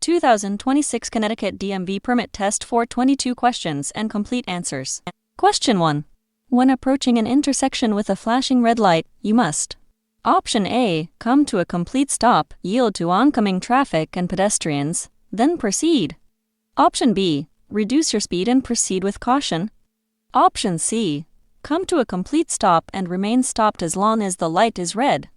2026 Connecticut DMV Permit Test for 22 questions and complete answers. Question 1. When approaching an intersection with a flashing red light, you must: Option A. Come to a complete stop, yield to oncoming traffic and pedestrians, then proceed. Option B. Reduce your speed and proceed with caution. Option C. Come to a complete stop and remain stopped as long as the light is red.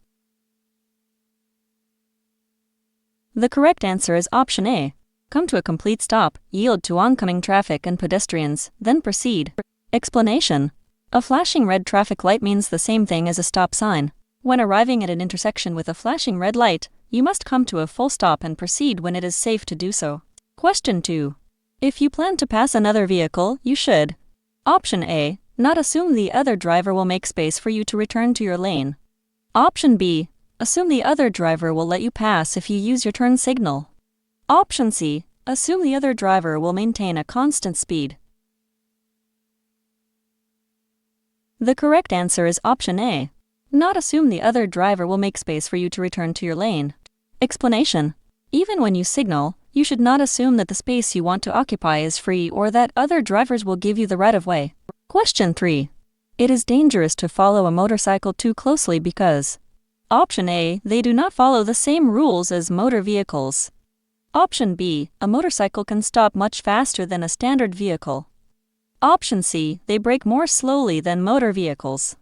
The correct answer is option A. Come to a complete stop, yield to oncoming traffic and pedestrians, then proceed. Explanation: a flashing red traffic light means the same thing as a stop sign. When arriving at an intersection with a flashing red light, you must come to a full stop and proceed when it is safe to do so. Question 2. If you plan to pass another vehicle, you should: Option A. Not assume the other driver will make space for you to return to your lane. Option B. Assume the other driver will let you pass if you use your turn signal. Option C. Assume the other driver will maintain a constant speed. The correct answer is option A. Not assume the other driver will make space for you to return to your lane. Explanation: even when you signal, you should not assume that the space you want to occupy is free or that other drivers will give you the right of way. Question 3. It is dangerous to follow a motorcycle too closely because: Option A. They do not follow the same rules as motor vehicles. Option B. A motorcycle can stop much faster than a standard vehicle. Option C. They brake more slowly than motor vehicles.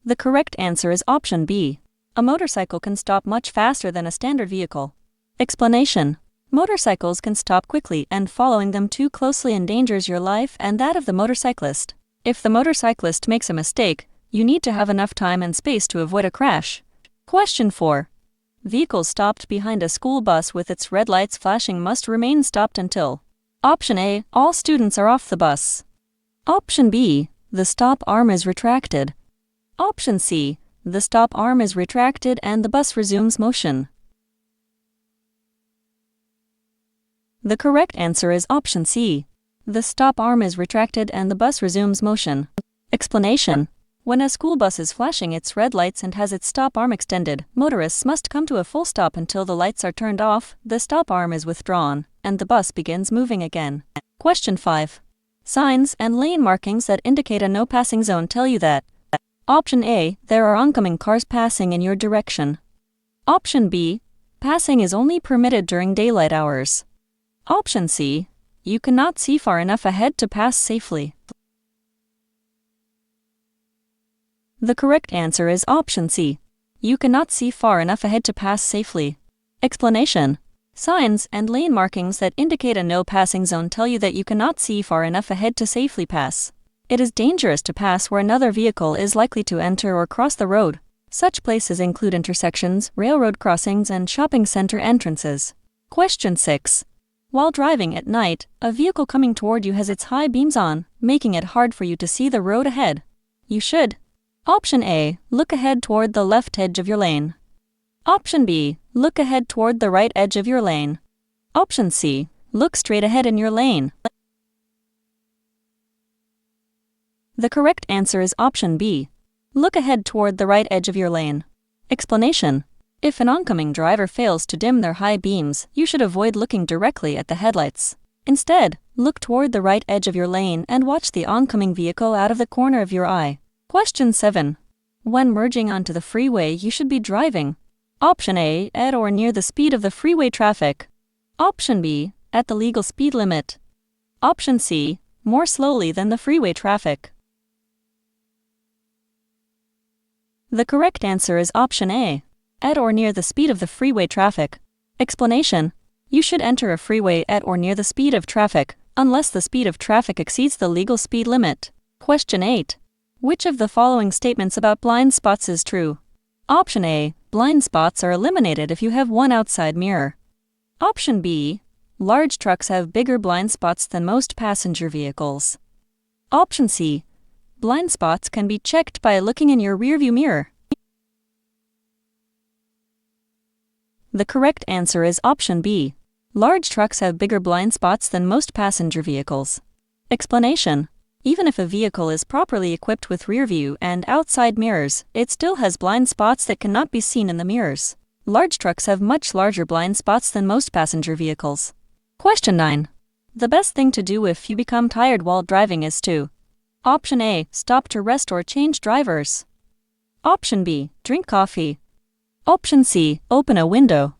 The correct answer is option B. A motorcycle can stop much faster than a standard vehicle. Explanation: motorcycles can stop quickly, and following them too closely endangers your life and that of the motorcyclist. If the motorcyclist makes a mistake, you need to have enough time and space to avoid a crash. Question 4. Vehicles stopped behind a school bus with its red lights flashing must remain stopped until: Option A. All students are off the bus. Option B. The stop arm is retracted. Option C. The stop arm is retracted and the bus resumes motion. The correct answer is option C. The stop arm is retracted and the bus resumes motion. Explanation: when a school bus is flashing its red lights and has its stop arm extended, motorists must come to a full stop until the lights are turned off, the stop arm is withdrawn, and the bus begins moving again. Question 5. Signs and lane markings that indicate a no passing zone tell you that: Option A. There are oncoming cars passing in your direction. Option B. Passing is only permitted during daylight hours. Option C. You cannot see far enough ahead to pass safely. The correct answer is option C. You cannot see far enough ahead to pass safely. Explanation: signs and lane markings that indicate a no passing zone tell you that you cannot see far enough ahead to safely pass. It is dangerous to pass where another vehicle is likely to enter or cross the road. Such places include intersections, railroad crossings, and shopping center entrances. Question 6. While driving at night, a vehicle coming toward you has its high beams on, making it hard for you to see the road ahead. You should: Option A. Look ahead toward the left edge of your lane. Option B. Look ahead toward the right edge of your lane. Option C. Look straight ahead in your lane. The correct answer is option B. Look ahead toward the right edge of your lane. Explanation: if an oncoming driver fails to dim their high beams, you should avoid looking directly at the headlights. Instead, look toward the right edge of your lane and watch the oncoming vehicle out of the corner of your eye. Question 7. When merging onto the freeway, you should be driving: Option A. At or near the speed of the freeway traffic. Option B. At the legal speed limit. Option C. More slowly than the freeway traffic. The correct answer is option A. At or near the speed of the freeway traffic. Explanation: you should enter a freeway at or near the speed of traffic, unless the speed of traffic exceeds the legal speed limit. Question 8. Which of the following statements about blind spots is true? Option A. Blind spots are eliminated if you have one outside mirror. Option B. Large trucks have bigger blind spots than most passenger vehicles. Option C. Blind spots can be checked by looking in your rearview mirror. The correct answer is option B. Large trucks have bigger blind spots than most passenger vehicles. Explanation: even if a vehicle is properly equipped with rearview and outside mirrors, it still has blind spots that cannot be seen in the mirrors. Large trucks have much larger blind spots than most passenger vehicles. Question 9. The best thing to do if you become tired while driving is to: Option A, stop to rest or change drivers. Option B, drink coffee. Option C, open a window.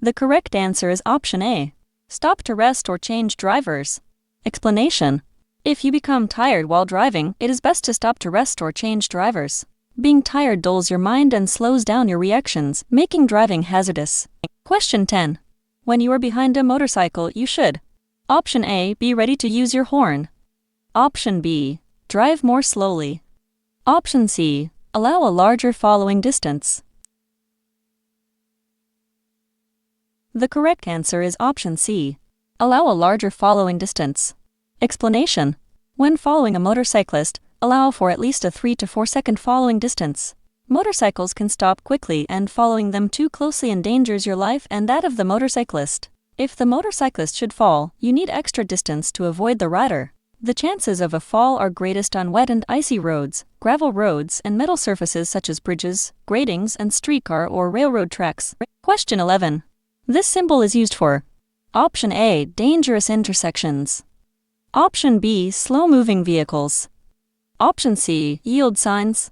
The correct answer is option A, stop to rest or change drivers. Explanation: if you become tired while driving, it is best to stop to rest or change drivers. Being tired dulls your mind and slows down your reactions, making driving hazardous. Question 10. When you are behind a motorcycle, you should: Option A, be ready to use your horn. Option B, drive more slowly. Option C, allow a larger following distance. The correct answer is option C, allow a larger following distance. Explanation: when following a motorcyclist, allow for at least a 3 to 4 second following distance. Motorcycles can stop quickly, and following them too closely endangers your life and that of the motorcyclist. If the motorcyclist should fall, you need extra distance to avoid the rider. The chances of a fall are greatest on wet and icy roads, gravel roads, and metal surfaces such as bridges, gratings, and streetcar or railroad tracks. Question 11. This symbol is used for: Option A, dangerous intersections. Option B, slow-moving vehicles. Option C, yield signs.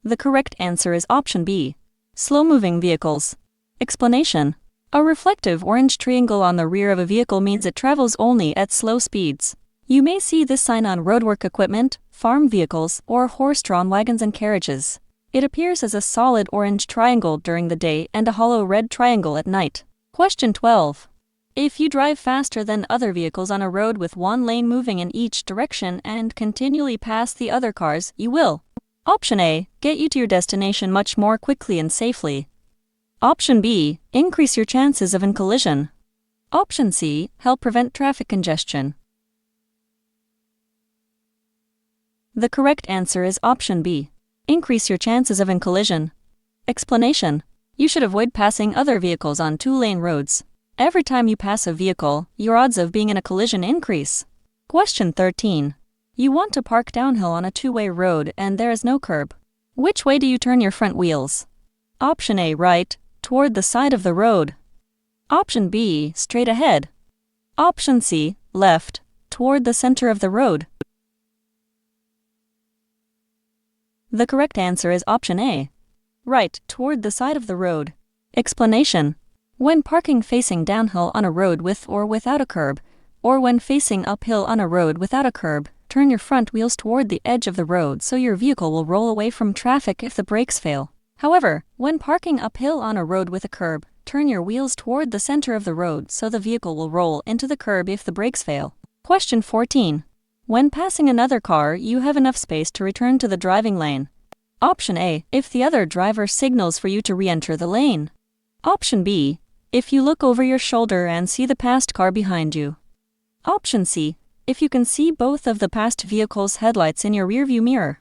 The correct answer is option B, slow-moving vehicles. Explanation: a reflective orange triangle on the rear of a vehicle means it travels only at slow speeds. You may see this sign on roadwork equipment, farm vehicles, or horse-drawn wagons and carriages. It appears as a solid orange triangle during the day and a hollow red triangle at night. Question 12. If you drive faster than other vehicles on a road with one lane moving in each direction and continually pass the other cars, you will: Option A, get you to your destination much more quickly and safely. Option B, increase your chances of a collision. Option C, help prevent traffic congestion. The correct answer is option B, increase your chances of a collision. Explanation: you should avoid passing other vehicles on two-lane roads. Every time you pass a vehicle, your odds of being in a collision increase. Question 13. You want to park downhill on a two-way road and there is no curb. Which way do you turn your front wheels? Option A, right, toward the side of the road. Option B, straight ahead. Option C, left, toward the center of the road. The correct answer is option A, right, toward the side of the road. Explanation: when parking facing downhill on a road with or without a curb, or when facing uphill on a road without a curb, turn your front wheels toward the edge of the road so your vehicle will roll away from traffic if the brakes fail. However, when parking uphill on a road with a curb, turn your wheels toward the center of the road so the vehicle will roll into the curb if the brakes fail. Question 14. When passing another car, you have enough space to return to the driving lane. Option A, if the other driver signals for you to re-enter the lane. Option B, if you look over your shoulder and see the passed car behind you. Option C, if you can see both of the passed vehicle's headlights in your rearview mirror.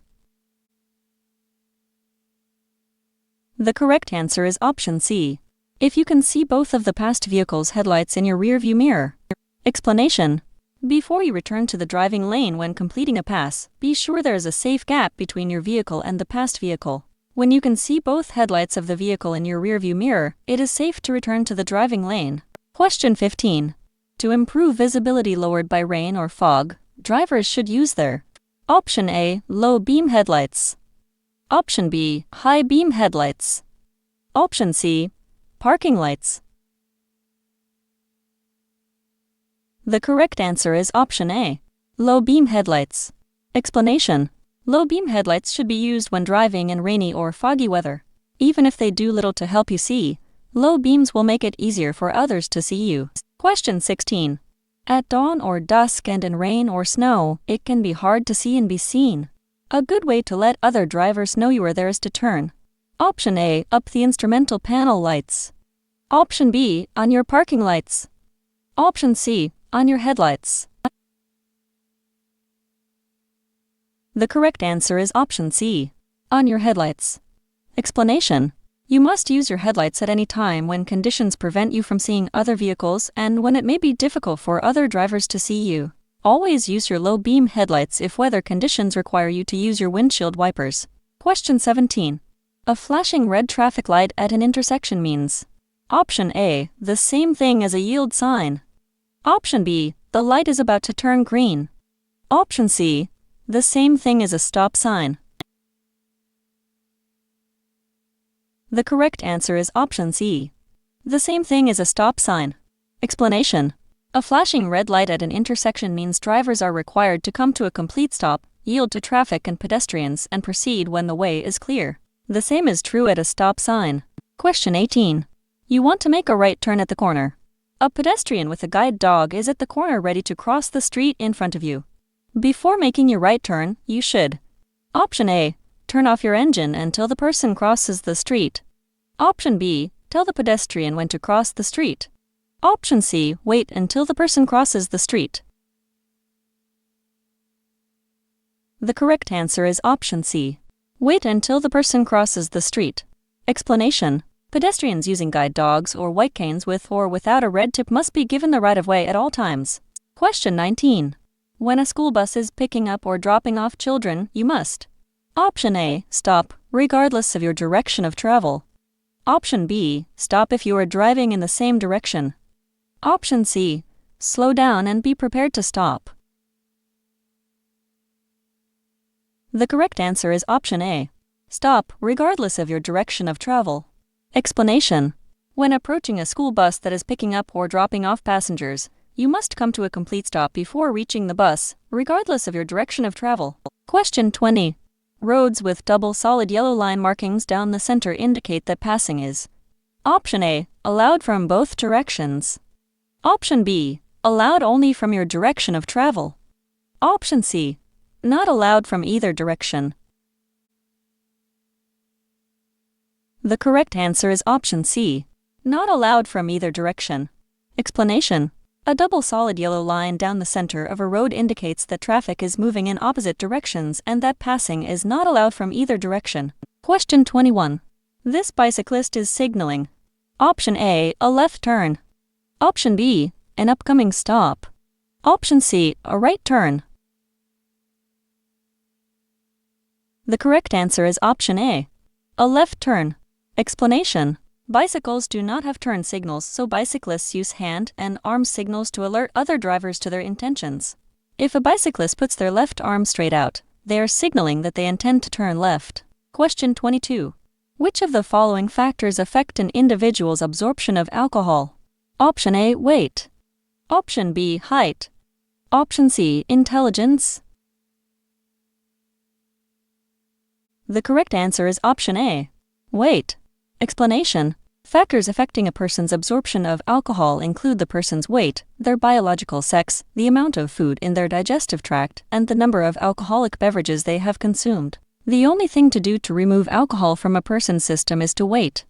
The correct answer is option C, if you can see both of the passed vehicle's headlights in your rearview mirror. Explanation: before you return to the driving lane when completing a pass, be sure there is a safe gap between your vehicle and the passed vehicle. When you can see both headlights of the vehicle in your rearview mirror, it is safe to return to the driving lane. Question 15. To improve visibility lowered by rain or fog, drivers should use their: Option A, low beam headlights. Option B, high beam headlights. Option C, parking lights. The correct answer is option A, low beam headlights. Explanation: low beam headlights should be used when driving in rainy or foggy weather. Even if they do little to help you see, low beams will make it easier for others to see you. Question 16. At dawn or dusk and in rain or snow, it can be hard to see and be seen. A good way to let other drivers know you are there is to turn: Option A, up the instrumental panel lights. Option B, on your parking lights. Option C, on your headlights. The correct answer is option C, on your headlights. Explanation: you must use your headlights at any time when conditions prevent you from seeing other vehicles and when it may be difficult for other drivers to see you. Always use your low beam headlights if weather conditions require you to use your windshield wipers. Question 17. A flashing red traffic light at an intersection means: Option A, the same thing as a yield sign. Option B, the light is about to turn green. Option C, the same thing as a stop sign. The correct answer is option C, the same thing as a stop sign. Explanation. A flashing red light at an intersection means drivers are required to come to a complete stop, yield to traffic and pedestrians, and proceed when the way is clear. The same is true at a stop sign. Question 18. You want to make a right turn at the corner. A pedestrian with a guide dog is at the corner ready to cross the street in front of you. Before making your right turn, you should: Option A, turn off your engine until the person crosses the street. Option B, tell the pedestrian when to cross the street. Option C, wait until the person crosses the street. The correct answer is option C, wait until the person crosses the street. Explanation. Pedestrians using guide dogs or white canes with or without a red tip must be given the right of way at all times. Question 19. When a school bus is picking up or dropping off children, you must: Option A, stop, regardless of your direction of travel. Option B, stop if you are driving in the same direction. Option C, slow down and be prepared to stop. The correct answer is option A, stop, regardless of your direction of travel. Explanation. When approaching a school bus that is picking up or dropping off passengers, you must come to a complete stop before reaching the bus, regardless of your direction of travel. Question 20. Roads with double solid yellow line markings down the center indicate that passing is: Option A, allowed from both directions. Option B, allowed only from your direction of travel. Option C, not allowed from either direction. The correct answer is option C, not allowed from either direction. Explanation. A double solid yellow line down the center of a road indicates that traffic is moving in opposite directions and that passing is not allowed from either direction. Question 21. This bicyclist is signaling: Option A, a left turn. Option B, an upcoming stop. Option C, a right turn. The correct answer is option A, a left turn. Explanation. Bicycles do not have turn signals, so bicyclists use hand and arm signals to alert other drivers to their intentions. If a bicyclist puts their left arm straight out, they are signaling that they intend to turn left. Question 22. Which of the following factors affect an individual's absorption of alcohol? Option A, weight. Option B, height. Option C, intelligence. The correct answer is option A, weight. Explanation. Factors affecting a person's absorption of alcohol include the person's weight, their biological sex, the amount of food in their digestive tract, and the number of alcoholic beverages they have consumed. The only thing to do to remove alcohol from a person's system is to wait.